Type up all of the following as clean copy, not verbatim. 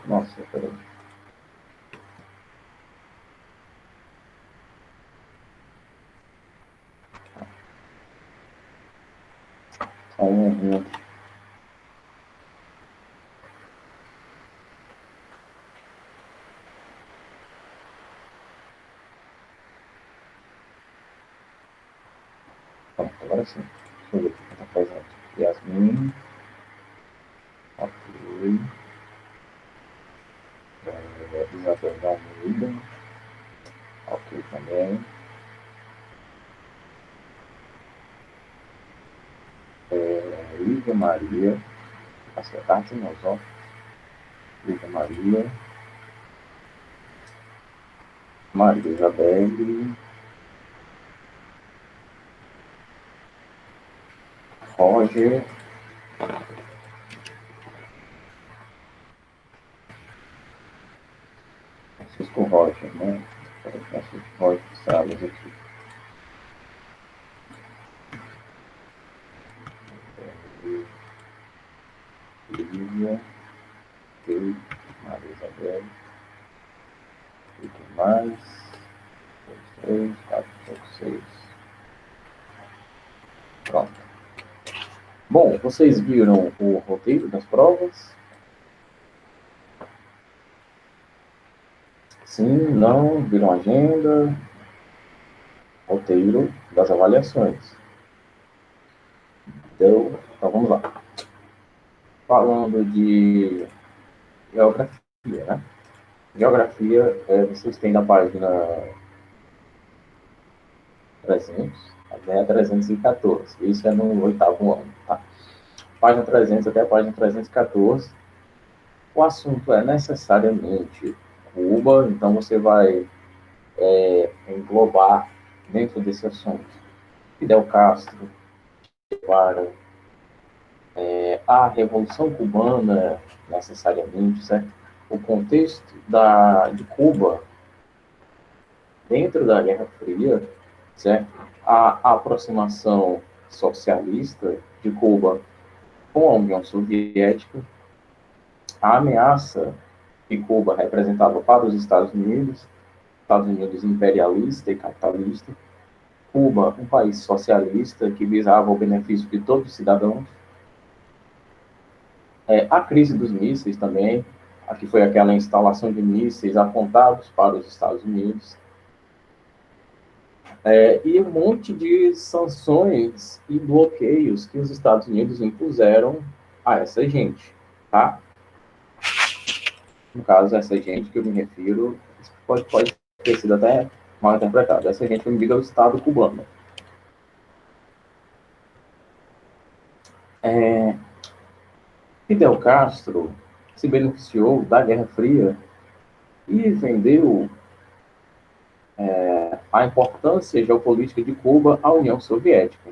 Nossa, peraí. Só um minuto. Pronto, agora sim. Deixa eu ver o que está fazendo. Yasmin. Ok. Isabel Almeida. Ok também. Lívia Maria. Acertaste, não, só. Lívia Maria. Maria Isabel. Roger. Francisco Roger, né? Francisco Roger Salles aqui. Lívia. Ok. Maria Isabel. E quem mais? 2, 3, 4, 5, 6. Pronto. Bom, vocês viram o roteiro das provas? Sim, não, viram a agenda, roteiro das avaliações. Então vamos lá. Falando de geografia, né? Geografia, vocês têm na página 300 até a 314. Isso é no oitavo ano, tá? Página 300 até a página 314. O assunto é necessariamente Cuba, então você vai englobar dentro desse assunto Fidel Castro, Guevara, a Revolução Cubana, necessariamente, certo? O contexto de Cuba dentro da Guerra Fria, certo? A aproximação socialista de Cuba com a União Soviética, a ameaça que Cuba representava para os Estados Unidos imperialista e capitalista, Cuba, um país socialista que visava o benefício de todos os cidadãos, a crise dos mísseis também, aqui foi aquela instalação de mísseis apontados para os Estados Unidos, e um monte de sanções e bloqueios que os Estados Unidos impuseram a essa gente, tá? No caso, essa gente que eu me refiro, pode ter sido até mal interpretado, essa gente eu me digo ao Estado cubano. Fidel Castro se beneficiou da Guerra Fria e vendeu a importância geopolítica de Cuba à União Soviética,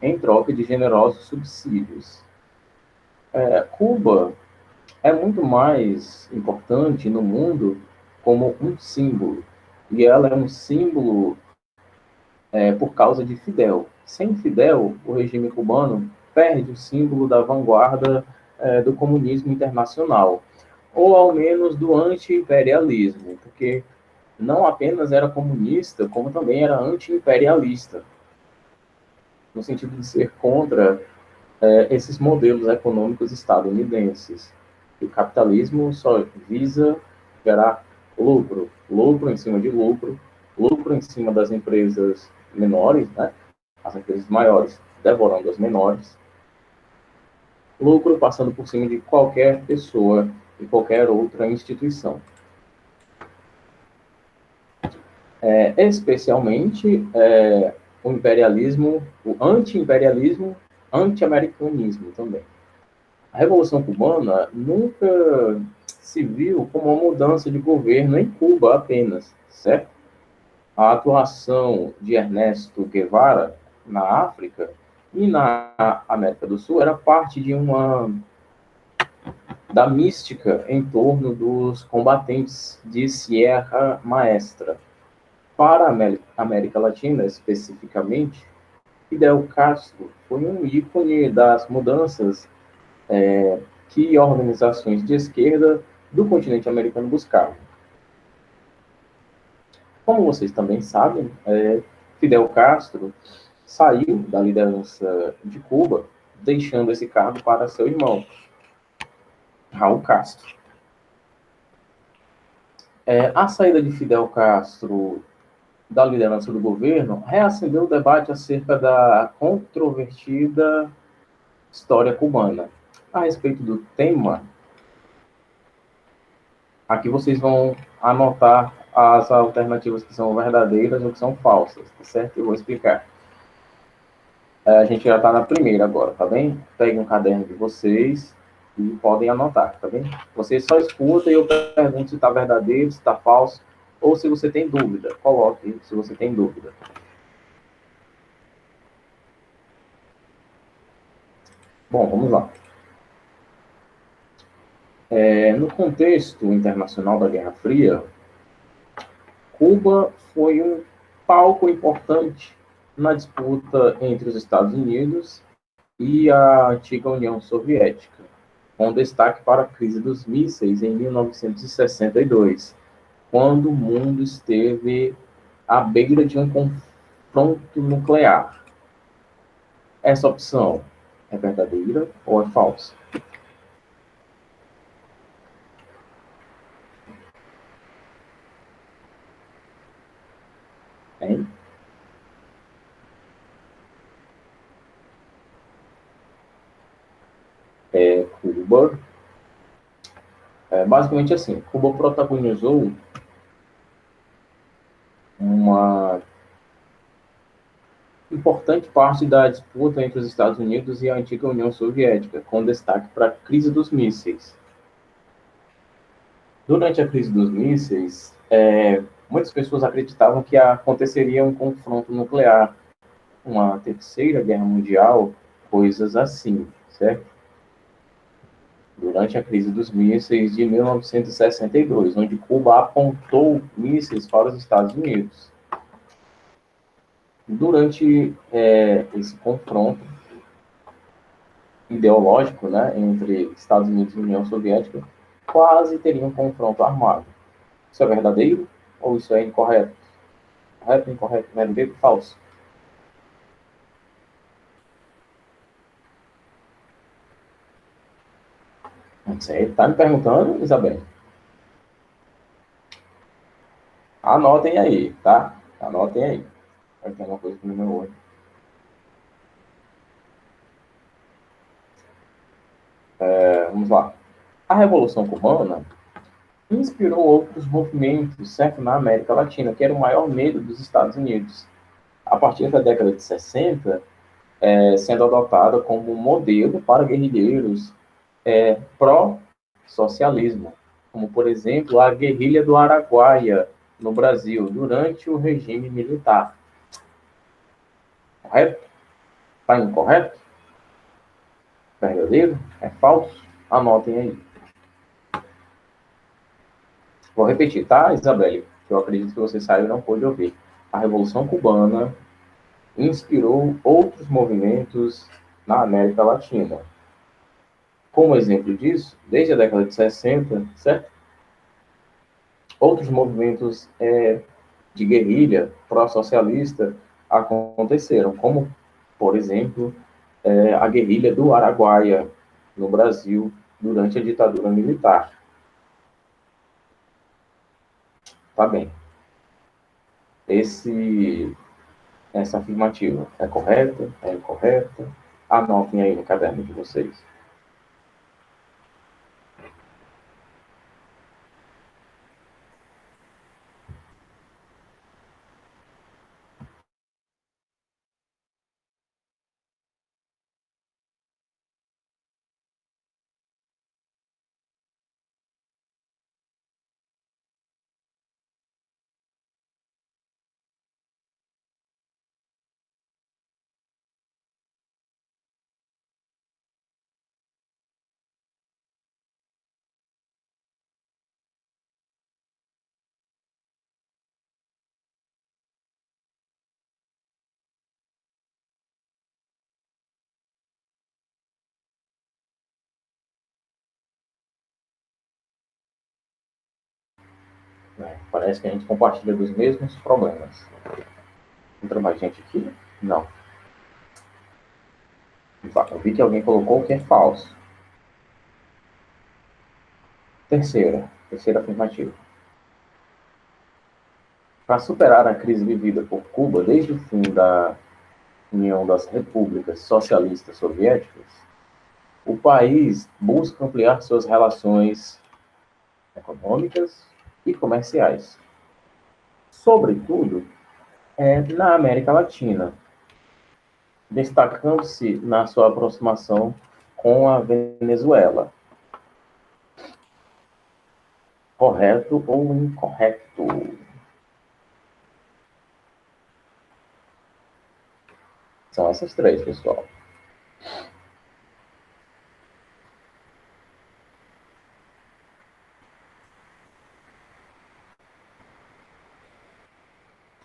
em troca de generosos subsídios. Cuba é muito mais importante no mundo como um símbolo, e ela é um símbolo por causa de Fidel. Sem Fidel, o regime cubano perde o símbolo da vanguarda do comunismo internacional, ou ao menos do anti-imperialismo, porque não apenas era comunista, como também era anti-imperialista, no sentido de ser contra esses modelos econômicos estadunidenses. O capitalismo só visa gerar lucro, lucro em cima de lucro, lucro em cima das empresas menores, né? As empresas maiores devorando as menores, lucro passando por cima de qualquer pessoa e qualquer outra instituição. Especialmente o imperialismo, o anti-imperialismo, anti-americanismo também. A Revolução Cubana nunca se viu como uma mudança de governo em Cuba apenas, certo? A atuação de Ernesto Guevara na África e na América do Sul era parte da mística em torno dos combatentes de Sierra Maestra. Para a América Latina, especificamente, Fidel Castro foi um ícone das mudanças que organizações de esquerda do continente americano buscavam. Como vocês também sabem, Fidel Castro saiu da liderança de Cuba, deixando esse cargo para seu irmão, Raul Castro. A saída de Fidel Castro da liderança do governo reacendeu o debate acerca da controvertida história cubana. A respeito do tema, aqui vocês vão anotar as alternativas que são verdadeiras ou que são falsas, tá certo? Eu vou explicar. A gente já está na primeira agora, tá bem? Peguem um caderno de vocês e podem anotar, tá bem? Vocês só escutam e eu pergunto se está verdadeiro, se está falso, ou se você tem dúvida. Coloque se você tem dúvida. Bom, vamos lá. No contexto internacional da Guerra Fria, Cuba foi um palco importante na disputa entre os Estados Unidos e a antiga União Soviética, com destaque para a crise dos mísseis em 1962, quando o mundo esteve à beira de um confronto nuclear. Essa opção é verdadeira ou é falsa? Hein? Cuba, basicamente assim, Cuba protagonizou uma importante parte da disputa entre os Estados Unidos e a antiga União Soviética, com destaque para a crise dos mísseis. Durante a crise dos mísseis, muitas pessoas acreditavam que aconteceria um confronto nuclear, uma terceira guerra mundial, coisas assim, certo? Durante a crise dos mísseis de 1962, onde Cuba apontou mísseis para os Estados Unidos. Durante esse confronto ideológico, né, entre Estados Unidos e União Soviética, quase teria um confronto armado. Isso é verdadeiro ou isso é incorreto? Correto, incorreto, verdadeiro, falso? Você está me perguntando, Isabel? Anotem aí, tá? Anotem aí. Vai ter uma coisa no meu olho. Vamos lá. A Revolução Cubana inspirou outros movimentos, certo, na América Latina, que era o maior medo dos Estados Unidos. A partir da década de 60, sendo adotada como modelo para guerrilheiros pró-socialismo, como, por exemplo, a guerrilha do Araguaia, no Brasil, durante o regime militar. Correto? Está incorreto? Verdadeiro? É falso? Anotem aí. Vou repetir, tá, Isabelle? Eu acredito que você saiu e não pôde ouvir. A Revolução Cubana inspirou outros movimentos na América Latina. Como exemplo disso, desde a década de 60, certo? Outros movimentos de guerrilha pró-socialista aconteceram, como, por exemplo, a guerrilha do Araguaia, no Brasil, durante a ditadura militar. Tá bem. Essa afirmativa é correta? É incorreta? Anotem aí no caderno de vocês. né? Parece que a gente compartilha dos mesmos problemas. Entra mais gente aqui? Não. Eu vi que alguém colocou o que é falso. Terceira afirmativa. Para superar a crise vivida por Cuba desde o fim da União das Repúblicas Socialistas Soviéticas, o país busca ampliar suas relações econômicas e comerciais, sobretudo na América Latina, destacando-se na sua aproximação com a Venezuela. Correto ou incorreto? São essas três, pessoal.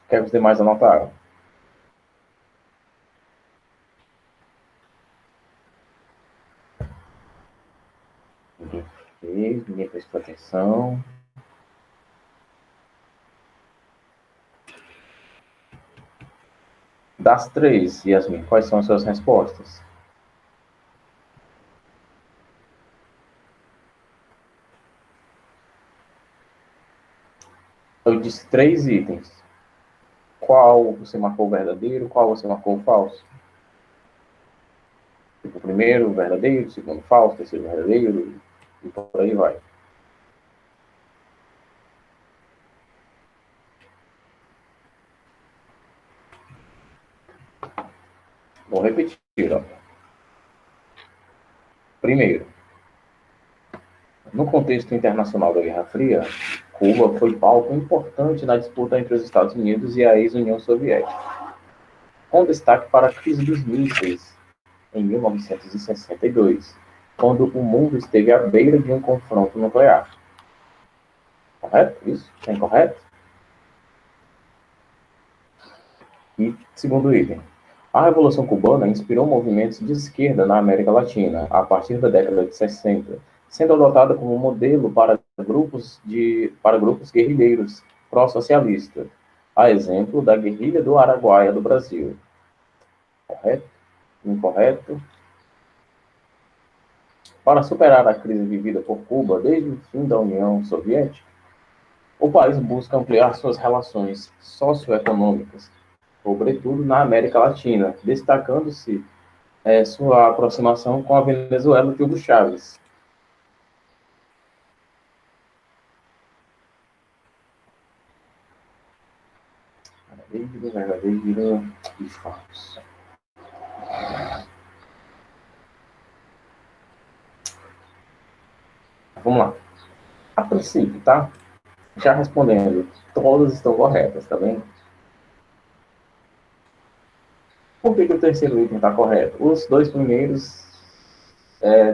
Quer que os demais anotaram? Ninguém fez, ninguém prestou atenção. Das três, Yasmin, quais são as suas respostas? Eu disse três itens. Qual você marcou verdadeiro, qual você marcou falso? Tipo, o primeiro verdadeiro, o segundo falso, o terceiro verdadeiro, e por aí vai. Vou repetir. Ó. Primeiro, no contexto internacional da Guerra Fria, Cuba foi palco importante na disputa entre os Estados Unidos e a ex-União Soviética, com destaque para a crise dos mísseis em 1962, quando o mundo esteve à beira de um confronto nuclear. Correto? Isso? É incorreto? E segundo item, a Revolução Cubana inspirou movimentos de esquerda na América Latina a partir da década de 60, sendo adotada como modelo para grupos guerrilheiros pró-socialistas, a exemplo da guerrilha do Araguaia do Brasil. Correto? Incorreto? Para superar a crise vivida por Cuba desde o fim da União Soviética, o país busca ampliar suas relações socioeconômicas, sobretudo na América Latina, destacando-se sua aproximação com a Venezuela de Hugo Chávez. Verdadeiro e falso. Vamos lá. A princípio, tá? Já respondendo, todas estão corretas, tá vendo? Por que o terceiro item está correto? Os dois primeiros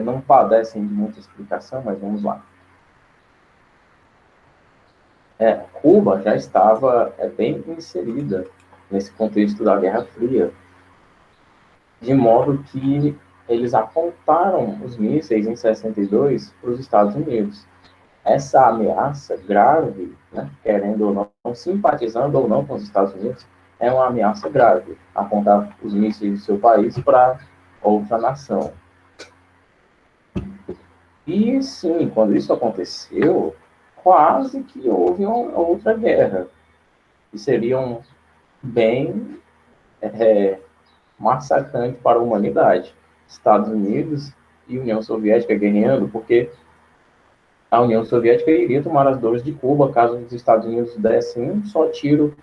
não padecem de muita explicação, mas vamos lá. Cuba já estava bem inserida nesse contexto da Guerra Fria, de modo que eles apontaram os mísseis em 62 para os Estados Unidos. Essa ameaça grave, né, querendo ou não, simpatizando ou não com os Estados Unidos, é uma ameaça grave, apontar os mísseis do seu país para outra nação. E sim, quando isso aconteceu, quase que houve uma outra guerra, que seriam bem massacrante para a humanidade. Estados Unidos e União Soviética guerreando, porque a União Soviética iria tomar as dores de Cuba caso os Estados Unidos dessem um só tiro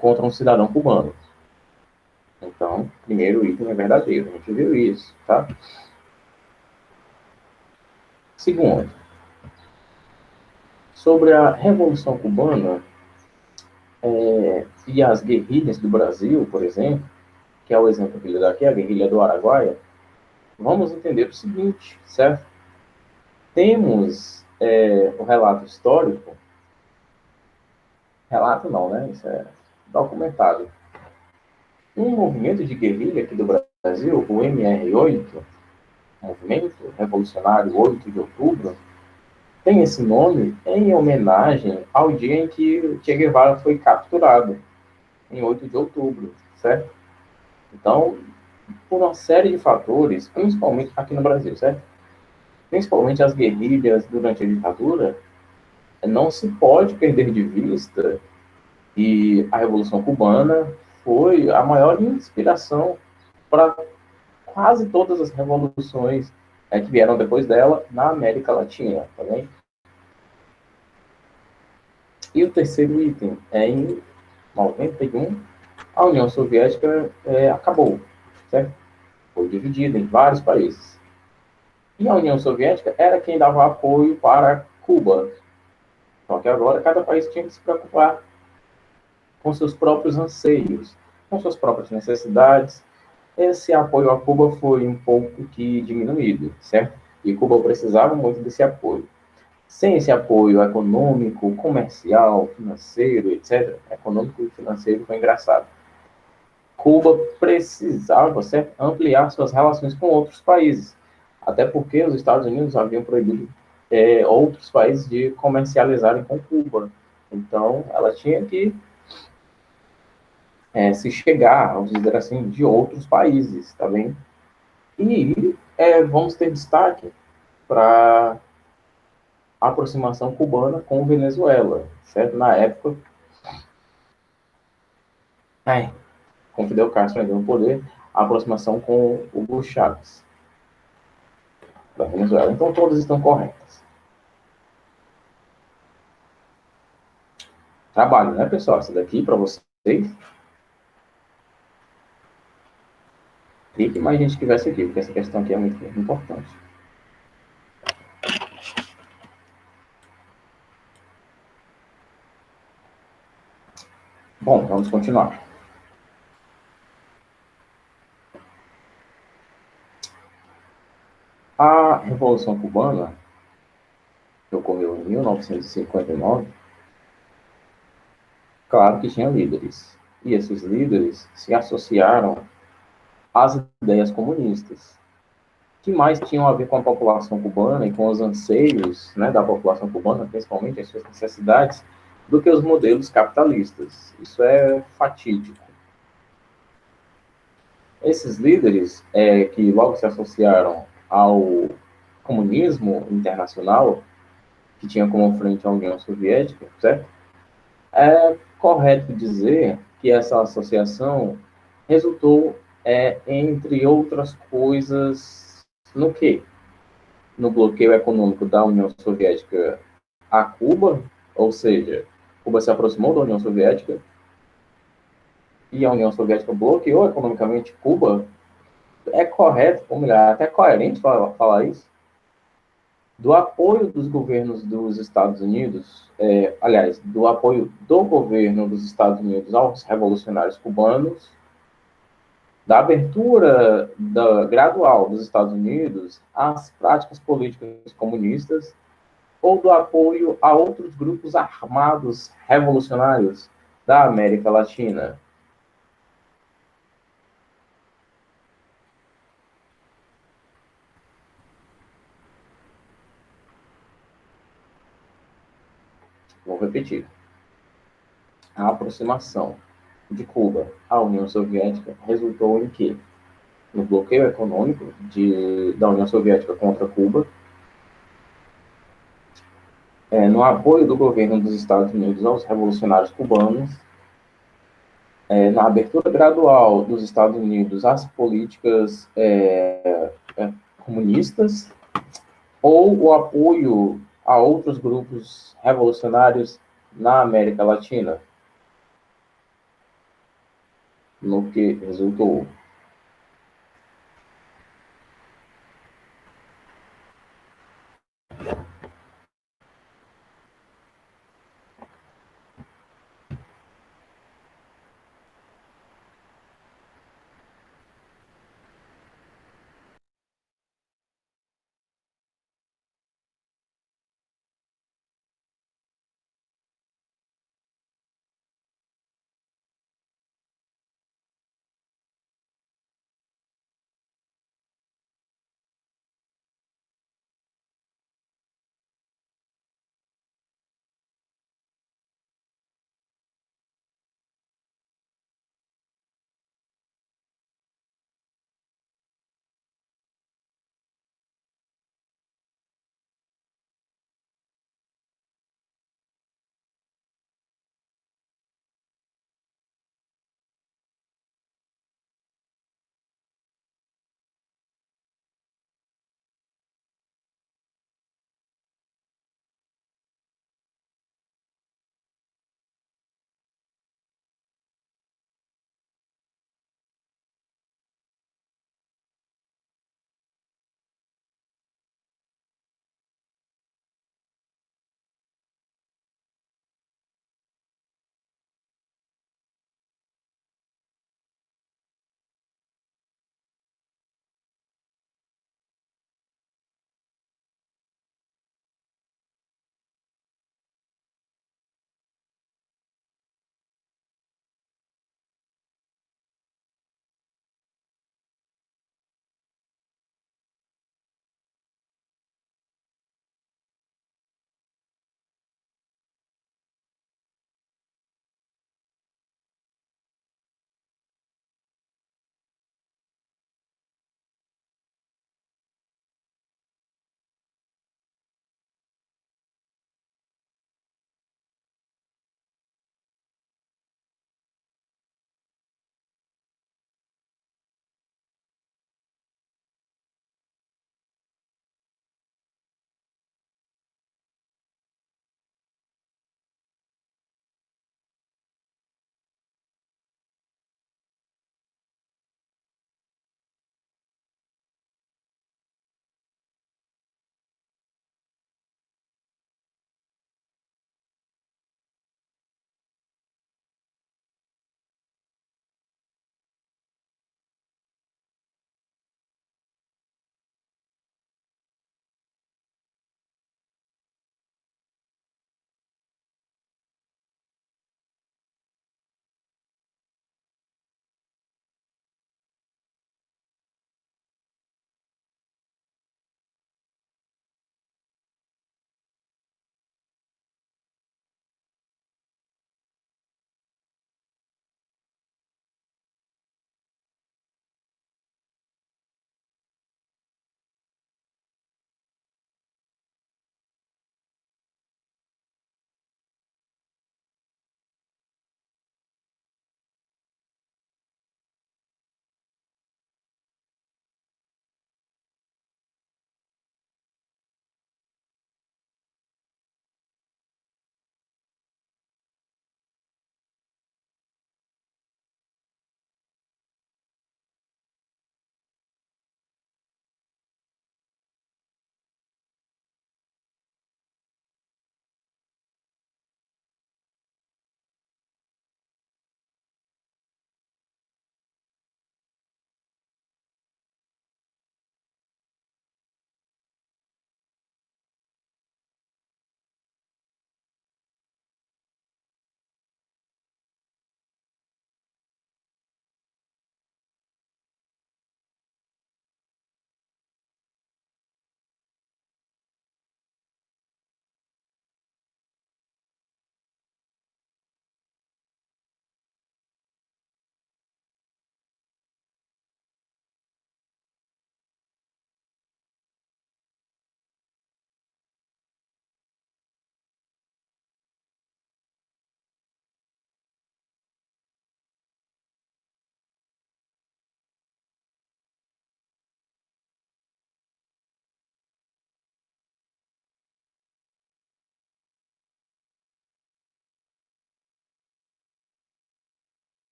contra um cidadão cubano. Então, primeiro item é verdadeiro, a gente viu isso, tá? Segundo, sobre a Revolução Cubana e as guerrilhas do Brasil, por exemplo, que é o exemplo que ele dá aqui, a guerrilha do Araguaia, vamos entender o seguinte, certo? Temos o relato histórico, relato não, né? Isso é documentado. Um movimento de guerrilha aqui do Brasil, o MR8, Movimento Revolucionário 8 de Outubro, tem esse nome em homenagem ao dia em que o Che Guevara foi capturado, em 8 de outubro, certo? Então, por uma série de fatores, principalmente aqui no Brasil, certo? Principalmente as guerrilhas durante a ditadura, não se pode perder de vista que a Revolução Cubana foi a maior inspiração para quase todas as revoluções que vieram depois dela na América Latina, tá bem? E o terceiro item é em 91, a União Soviética acabou, certo? Foi dividida em vários países. E a União Soviética era quem dava apoio para Cuba. Só que agora cada país tinha que se preocupar com seus próprios anseios, com suas próprias necessidades. Esse apoio a Cuba foi um pouco que diminuído, certo? E Cuba precisava muito desse apoio. Sem esse apoio econômico, comercial, financeiro, etc., econômico e financeiro foi engraçado. Cuba precisava, certo, ampliar suas relações com outros países, até porque os Estados Unidos haviam proibido outros países de comercializarem com Cuba. Então, ela tinha que se chegar, vamos dizer assim, de outros países, tá bem? E vamos ter destaque para a aproximação cubana com Venezuela, certo? Na época, com Fidel Castro ainda no poder, a aproximação com Hugo Chávez, da Venezuela. Então, todas estão corretas. Trabalho, né, pessoal? Essa daqui para vocês. E que mais gente tivesse aqui, porque essa questão aqui é muito importante. Bom, vamos continuar. A Revolução Cubana, que ocorreu em 1959, claro que tinha líderes. E esses líderes se associaram às ideias comunistas, que mais tinham a ver com a população cubana e com os anseios, né, da população cubana, principalmente as suas necessidades, do que os modelos capitalistas. Isso é fatídico. Esses líderes que logo se associaram ao comunismo internacional, que tinha como frente a União Soviética, certo? É correto dizer que essa associação resultou, entre outras coisas, no quê? No bloqueio econômico da União Soviética a Cuba, ou seja, Cuba se aproximou da União Soviética e a União Soviética bloqueou economicamente Cuba. É correto, ou melhor, até coerente falar isso, do apoio dos governos dos Estados Unidos, aliás, do apoio do governo dos Estados Unidos aos revolucionários cubanos, da abertura gradual dos Estados Unidos às práticas políticas comunistas, ou do apoio a outros grupos armados revolucionários da América Latina. Vou repetir. A aproximação de Cuba à União Soviética resultou em quê? No bloqueio econômico da União Soviética contra Cuba, no apoio do governo dos Estados Unidos aos revolucionários cubanos, na abertura gradual dos Estados Unidos às políticas comunistas, ou o apoio a outros grupos revolucionários na América Latina, no que resultou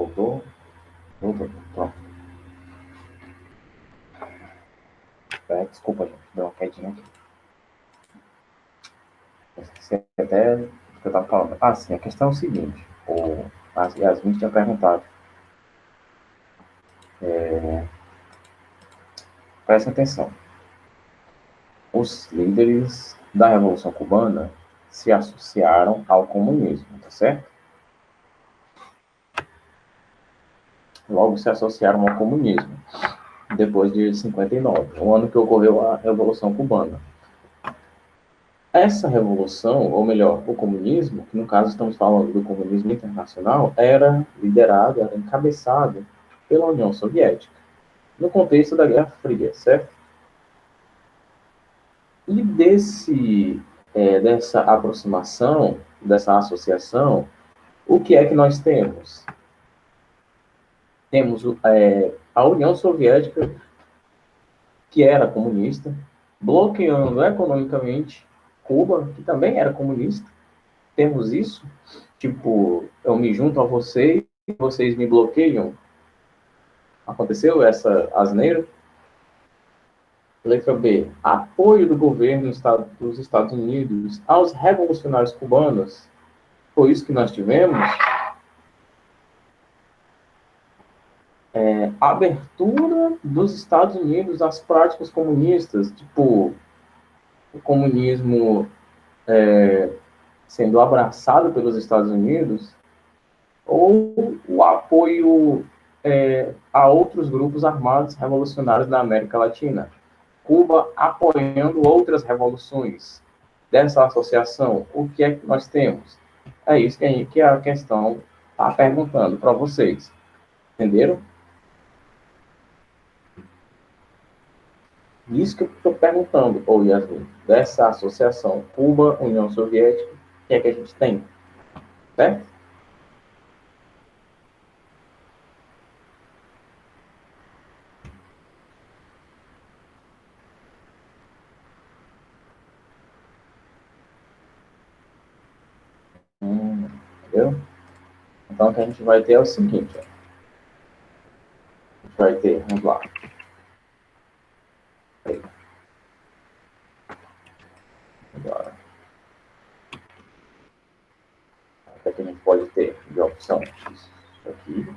Voltou? Voltou. Pronto. Desculpa, gente. Deu uma quedinha aqui. Esqueci até o que eu estava falando. Ah, sim. A questão é o seguinte. A Yasmin tinha perguntado. Presta atenção. Os líderes da Revolução Cubana se associaram ao comunismo, tá certo? Logo se associaram ao comunismo, depois de 59, o ano que ocorreu a Revolução Cubana. Essa revolução, ou melhor, o comunismo, que no caso estamos falando do comunismo internacional, era liderado, era encabeçado pela União Soviética, no contexto da Guerra Fria, certo? E dessa aproximação, dessa associação, o que é que nós temos? Temos a União Soviética, que era comunista, bloqueando economicamente Cuba, que também era comunista. Temos isso, tipo, eu me junto a vocês, vocês me bloqueiam. Aconteceu essa asneira? Letra B. Apoio do governo dos Estados Unidos aos revolucionários cubanos. Foi isso que nós tivemos? Abertura dos Estados Unidos às práticas comunistas, tipo, o comunismo sendo abraçado pelos Estados Unidos, ou o apoio a outros grupos armados revolucionários da América Latina. Cuba apoiando outras revoluções dessa associação. O que é que nós temos? É isso que a questão está perguntando para vocês. Entenderam? Isso que eu estou perguntando, ô Yasmin, dessa associação Cuba-União Soviética, o que é que a gente tem? Certo? Entendeu? Então, o que a gente vai ter é o seguinte, ó. A gente vai ter, vamos lá. Agora, o que é que a gente pode ter de opção? Isso aqui.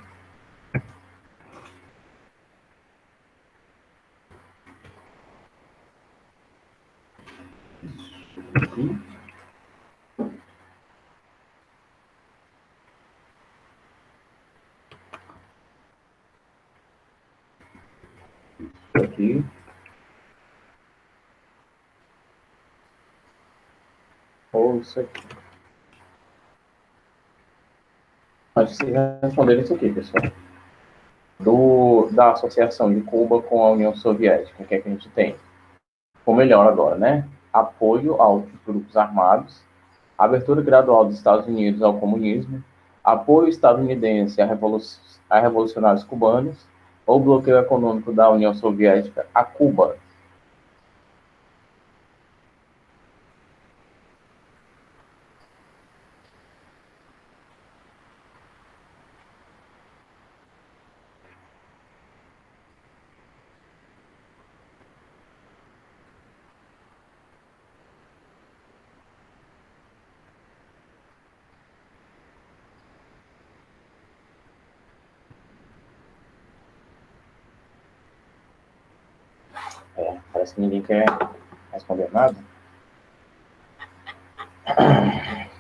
Isso aqui. Isso aqui. Ou isso aqui. Mas vocês responderam isso aqui, pessoal. Da associação de Cuba com a União Soviética, o que é que a gente tem? Ou melhor agora, né? Apoio a outros grupos armados, abertura gradual dos Estados Unidos ao comunismo, apoio estadunidense a revolucionários cubanos, ou bloqueio econômico da União Soviética a Cuba. Parece que ninguém quer responder nada.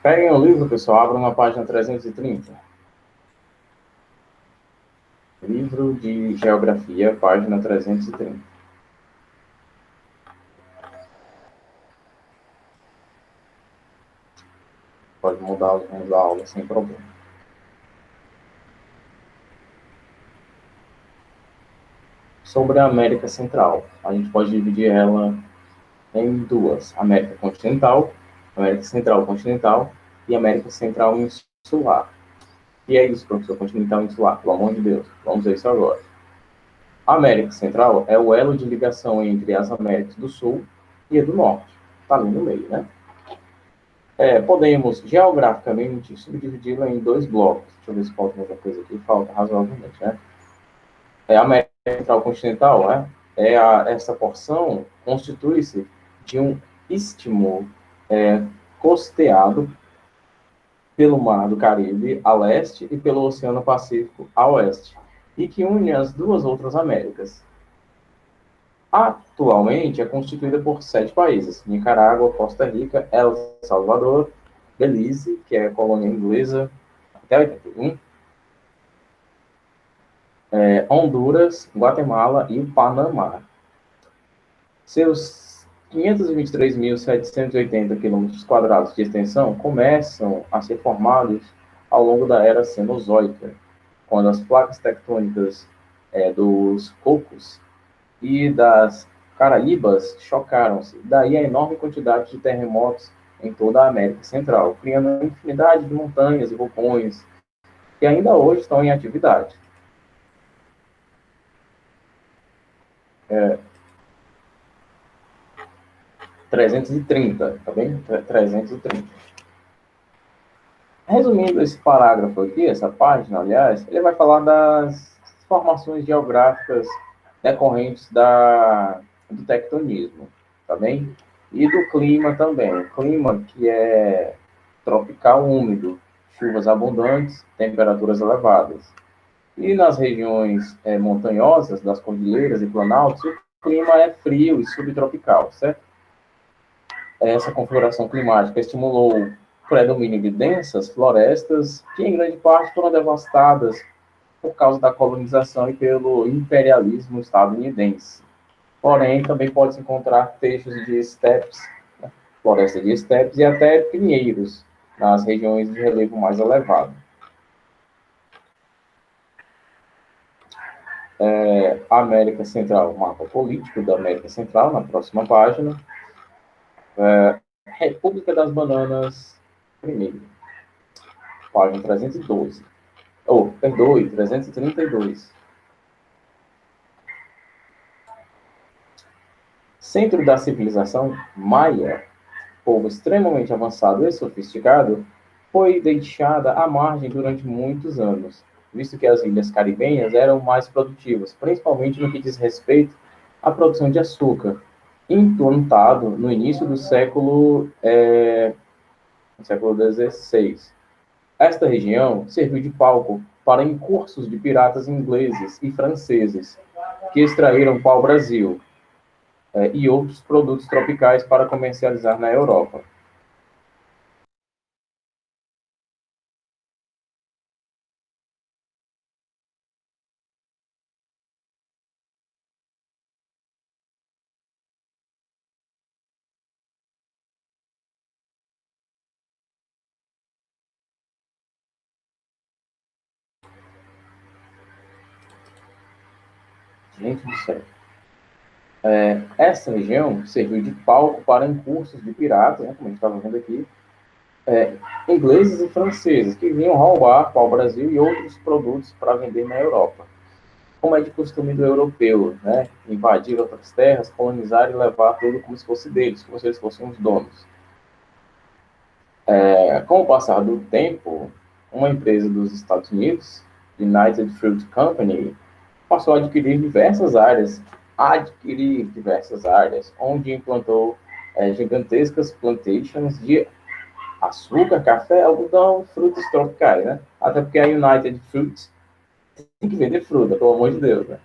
Peguem o livro, pessoal, abram na página 330. Livro de Geografia, página 330. Pode mudar os rumos da aula sem problema. Sobre a América Central, a gente pode dividir ela em duas: América Continental, América Central Continental e América Central Insular. E é isso, professor, continental e insular, pelo amor de Deus. Vamos ver isso agora. A América Central é o elo de ligação entre as Américas do Sul e a do Norte. Está ali no meio, né? Podemos geograficamente subdividi-la em dois blocos. Deixa eu ver se falta alguma coisa aqui. Falta razoavelmente, né? A América Central Continental, né? Essa porção constitui-se de um istmo costeado pelo Mar do Caribe a leste e pelo Oceano Pacífico a oeste, e que une as duas outras Américas. Atualmente é constituída por 7 países: Nicarágua, Costa Rica, El Salvador, Belize, que é colônia inglesa até 81, Honduras, Guatemala e o Panamá. Seus 523.780 quilômetros quadrados de extensão começam a ser formados ao longo da era Cenozoica, quando as placas tectônicas dos Cocos e das Caraíbas chocaram-se. Daí a enorme quantidade de terremotos em toda a América Central, criando uma infinidade de montanhas e vulcões que ainda hoje estão em atividade. 330, tá bem? 330. Resumindo esse parágrafo aqui, essa página, aliás, ele vai falar das formações geográficas decorrentes do tectonismo, tá bem? E do clima também. O clima que é tropical úmido, chuvas abundantes, temperaturas elevadas. E nas regiões montanhosas das cordilheiras e planaltos, o clima é frio e subtropical, certo? Essa configuração climática estimulou o predomínio de densas florestas, que em grande parte foram devastadas por causa da colonização e pelo imperialismo estadunidense. Porém, também pode-se encontrar trechos de estepes, né, floresta de estepes e até pinheiros nas regiões de relevo mais elevado. América Central, mapa político da América Central, na próxima página. República das Bananas, primeiro, página 312. Perdoe, 332. Centro da civilização maia, povo extremamente avançado e sofisticado, foi deixada à margem durante muitos anos, visto que as ilhas caribenhas eram mais produtivas, principalmente no que diz respeito à produção de açúcar, implantado no início do século XVI. Esta região serviu de palco para incursos de piratas ingleses e franceses, que extraíram pau-brasil e outros produtos tropicais para comercializar na Europa. Gente do céu. Essa região serviu de palco para incursos de piratas, né, como a gente estava vendo aqui, ingleses e franceses, que vinham roubar pau-brasil e outros produtos para vender na Europa. Como é de costume do europeu, né? Invadir outras terras, colonizar e levar tudo como se fosse deles, como se eles fossem os donos. Com o passar do tempo, uma empresa dos Estados Unidos, United Fruit Company, passou a adquirir diversas áreas, onde implantou gigantescas plantations de açúcar, café, algodão, frutas tropicais, né? Até porque a United Fruit tem que vender fruta, pelo amor de Deus, né?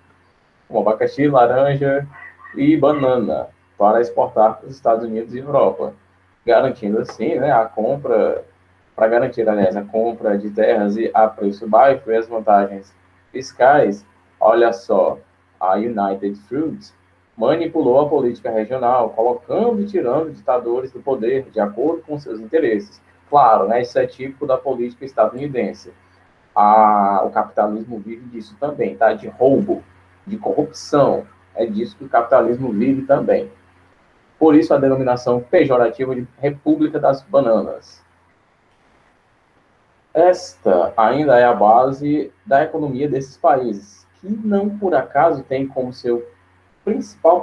Como abacaxi, laranja e banana, para exportar para os Estados Unidos e Europa, garantindo assim, né, para garantir, aliás, a compra de terras a preço baixo e as vantagens fiscais. Olha só, a United Fruit manipulou a política regional, colocando e tirando ditadores do poder de acordo com seus interesses. Claro, né, isso é típico da política estadunidense. O capitalismo vive disso também, tá? De roubo, de corrupção. É disso que o capitalismo vive também. Por isso a denominação pejorativa de República das Bananas. Esta ainda é a base da economia desses países, que não por acaso tem como seu principal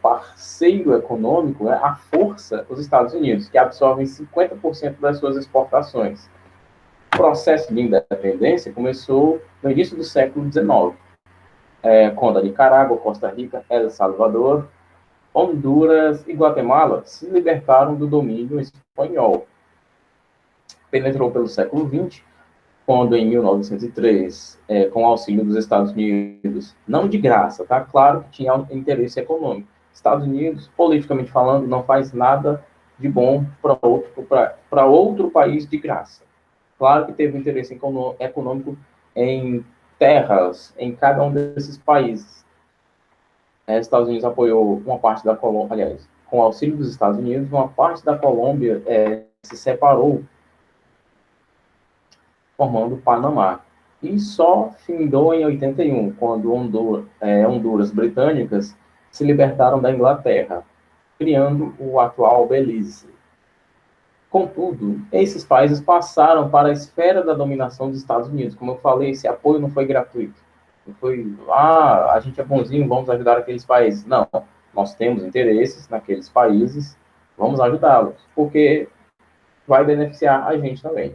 parceiro econômico é a força, os Estados Unidos, que absorvem 50% das suas exportações. O processo de independência começou no início do século XIX, quando a Nicarágua, Costa Rica, El Salvador, Honduras e Guatemala se libertaram do domínio espanhol. Penetrou pelo século XX, quando em 1903, com o auxílio dos Estados Unidos, não de graça, tá? Claro que tinha um interesse econômico. Estados Unidos, politicamente falando, não faz nada de bom para outro país de graça. Claro que teve um interesse econômico em terras em cada um desses países. Estados Unidos apoiou uma parte da Colômbia, aliás, com o auxílio dos Estados Unidos, uma parte da Colômbia se separou, formando o Panamá. E só findou em 81, quando Honduras britânicas se libertaram da Inglaterra, criando o atual Belize. Contudo, esses países passaram para a esfera da dominação dos Estados Unidos. Como eu falei, esse apoio não foi gratuito. Não foi, a gente é bonzinho, vamos ajudar aqueles países. Não, nós temos interesses naqueles países, vamos ajudá-los, porque vai beneficiar a gente também.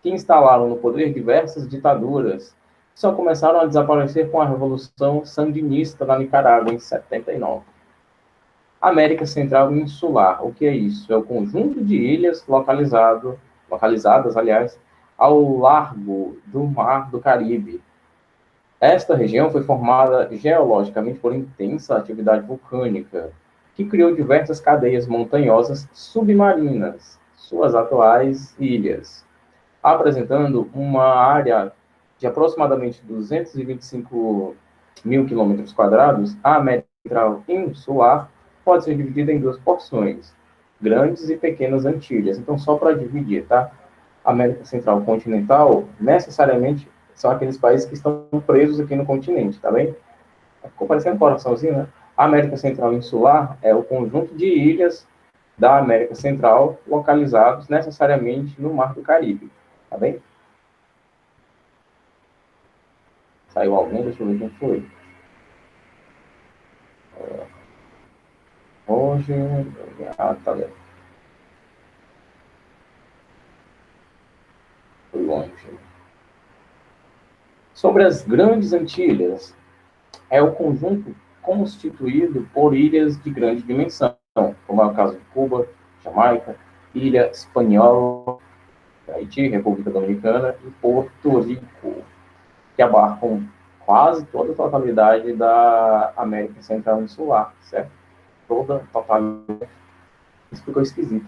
Que instalaram no poder diversas ditaduras, que só começaram a desaparecer com a Revolução Sandinista na Nicarágua, em 79. América Central Insular, o que é isso? É o conjunto de ilhas localizadas, aliás, ao largo do Mar do Caribe. Esta região foi formada geologicamente por intensa atividade vulcânica, que criou diversas cadeias montanhosas submarinas, suas atuais ilhas, apresentando uma área de aproximadamente 225 mil quilômetros quadrados. A América Central Insular pode ser dividida em duas porções, grandes e pequenas Antilhas. Então, só para dividir, tá? A América Central Continental, necessariamente, são aqueles países que estão presos aqui no continente, tá bem? Ficou parecendo um coraçãozinho, né? A América Central Insular é o conjunto de ilhas da América Central localizados necessariamente no Mar do Caribe, tá bem? Saiu alguém? Deixa eu ver quem foi. Roger. Tá bem. Foi longe. Sobre as Grandes Antilhas, é o conjunto constituído por ilhas de grande dimensão, como é o caso de Cuba, Jamaica, Ilha Espanhola, Haiti, República Dominicana e Porto Rico, que abarcam quase toda a totalidade da América Central Insular, certo? Toda a totalidade. Isso ficou esquisito.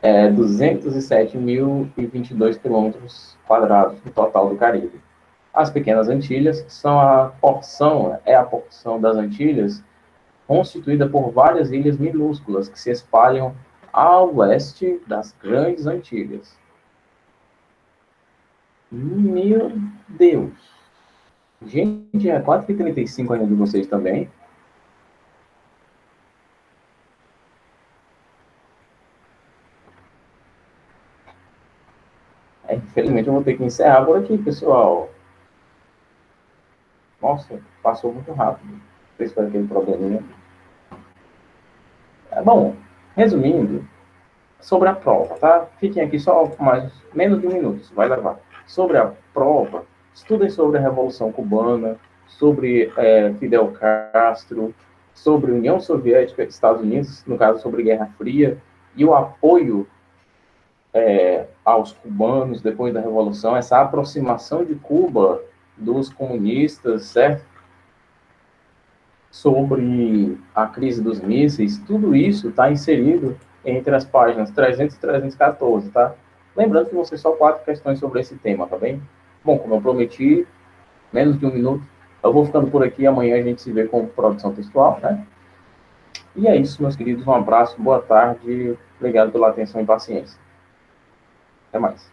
207.022 quilômetros quadrados no total do Caribe. As Pequenas Antilhas são a porção das Antilhas constituída por várias ilhas minúsculas que se espalham ao leste das Grandes Antilhas. Meu Deus! Gente, é 4h35 ainda de vocês também. Infelizmente eu vou ter que encerrar por aqui, pessoal. Nossa, passou muito rápido. Não sei se foi aquele probleminha. Bom, resumindo, sobre a prova, tá? Fiquem aqui só mais menos de um minuto, isso vai levar. Sobre a prova, estudem sobre a Revolução Cubana, sobre Fidel Castro, sobre União Soviética e Estados Unidos, no caso sobre Guerra Fria, e o apoio aos cubanos depois da Revolução, essa aproximação de Cuba dos comunistas, certo? Sobre a crise dos mísseis, tudo isso está inserido entre as páginas 300 e 314, tá? Lembrando que vão ser só 4 questões sobre esse tema, tá bem? Bom, como eu prometi, menos de um minuto, eu vou ficando por aqui, amanhã a gente se vê com produção textual, né? E é isso, meus queridos, um abraço, boa tarde, obrigado pela atenção e paciência. Até mais.